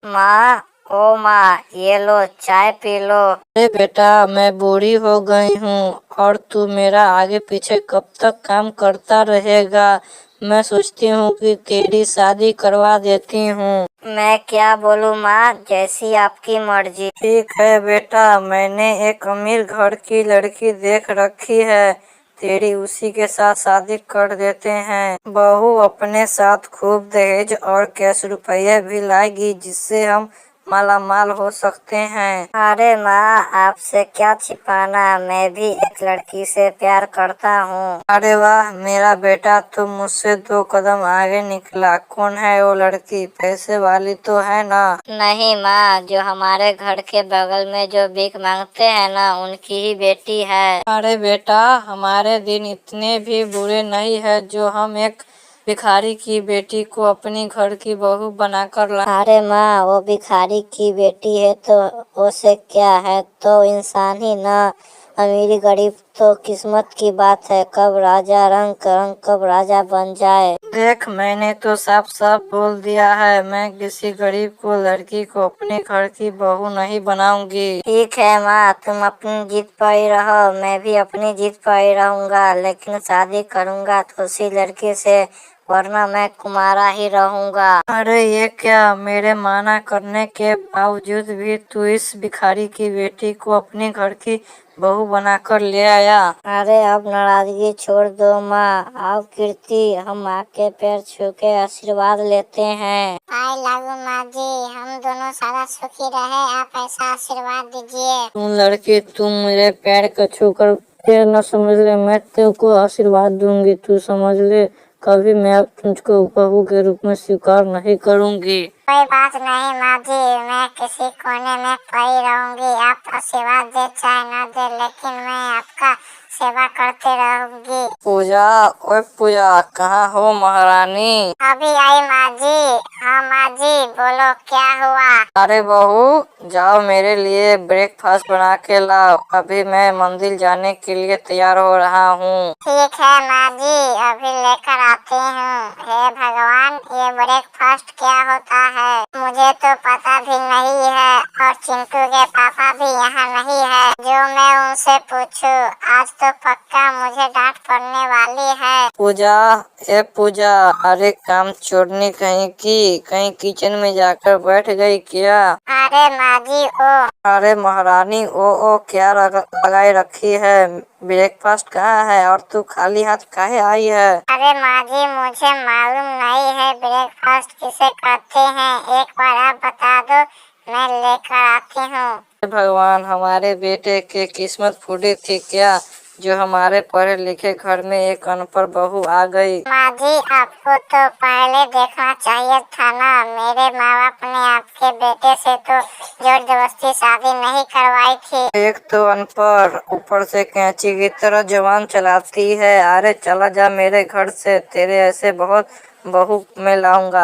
माँ, ओ माँ, ये लो चाय पी लो। अरे बेटा, मैं बूढ़ी हो गई हूँ और तू मेरा आगे पीछे कब तक काम करता रहेगा। मैं सोचती हूँ कि तेरी शादी करवा देती हूँ। मैं क्या बोलूँ माँ, जैसी आपकी मर्जी। ठीक है बेटा, मैंने एक अमीर घर की लड़की देख रखी है, तेरी उसी के साथ शादी कर देते हैं। बहू अपने साथ खूब दहेज और कैश रुपये भी लाएगी, जिससे हम मालामाल हो सकते हैं। अरे माँ, आपसे क्या छिपाना, मैं भी एक लड़की से प्यार करता हूँ। अरे वाह मेरा बेटा, तुम मुझसे 2 कदम आगे निकला। कौन है वो लड़की? पैसे वाली तो है ना? नहीं माँ, जो हमारे घर के बगल में जो भीख मांगते हैं ना, उनकी ही बेटी है। अरे बेटा, हमारे दिन इतने भी बुरे नहीं है जो हम एक भिखारी की बेटी को अपनी घर की बहू बनाकर ला। अरे माँ, वो भिखारी की बेटी है तो उसे क्या है, तो इंसान ही ना। अमीरी गरीब तो किस्मत की बात है, कब राजा रंग रंग कब राजा बन जाए। देख, मैंने तो साफ साफ बोल दिया है, मैं किसी गरीब को लड़की को अपने घर की बहू नहीं बनाऊंगी। ठीक है माँ, तुम अपनी जीत पर ही रहो, मैं भी अपनी जीत पर ही रहूंगा, लेकिन शादी करूंगा तो उसी लड़की से, वरना मैं कुमारा ही रहूंगा। अरे ये क्या, मेरे माना करने के बावजूद भी तू इस भिखारी की बेटी को अपने घर की बहू बनाकर ले आया। अरे अब नाराजगी छोड़ दो माँ, आओ कीर्ति, हम माँ के पैर छू के आशीर्वाद लेते हैं। आए लागू माँ जी, हम दोनों सदा सुखी रहे, आप ऐसा आशीर्वाद दीजिए। तुम लड़की, तुम मेरे पैर को छूकर फिर न समझ ले, मैं तेको आशीर्वाद दूंगी, तू समझ ले। कभी मैं तुझको बहू के रूप में स्वीकार नहीं करूंगी। कोई बात नहीं माँ जी, मैं किसी कोने में पड़ी रहूंगी, आप आशीर्वाद दे चाहे न दे, लेकिन मैं आपका सेवा करती रहूंगी। पूजा, ओए पूजा, कहाँ हो महारानी? अभी आई माँ जी। हाँ माँ जी, बोलो क्या हुआ? अरे बहू, जाओ मेरे लिए ब्रेकफास्ट बना के लाओ, अभी मैं मंदिर जाने के लिए तैयार हो रहा हूँ। ठीक है माँ जी, अभी लेकर आती हूँ। हे भगवान, ये ब्रेकफास्ट क्या होता है, मुझे तो पता भी नहीं है, और चिंटू के पापा भी यहाँ नहीं है, जो मैं उनसे पूछूं, आज तो पक्का मुझे डांट पड़ने वाली है। पूजा, ए पूजा, अरे काम छोड़नी कहीं किचन में जाकर बैठ गई क्या? अरे माँ जी, ओ। अरे महारानी, ओ क्या लगाई रखी है? ब्रेकफास्ट कहाँ है और तू खाली हाथ काहे आई है? अरे माँ जी, मुझे मालूम नहीं है ब्रेकफास्ट किसे कहते हैं, एक बार आप बता दो, मैं लेकर आती हूँ। भगवान, हमारे बेटे की किस्मत फूटी थी क्या, जो हमारे पढ़े लिखे घर में एक अनपढ़ बहू आ गई। माँ जी, आपको तो पहले देखना चाहिए था ना, मेरे माँ बाप ने आपके बेटे से तो जोर जबरदस्ती शादी नहीं करवाई थी। एक तो अनपढ़, ऊपर से कैंची की तरह जुबान चलाती है। अरे चला जा मेरे घर से, तेरे ऐसे बहुत बहू मैं लाऊंगा।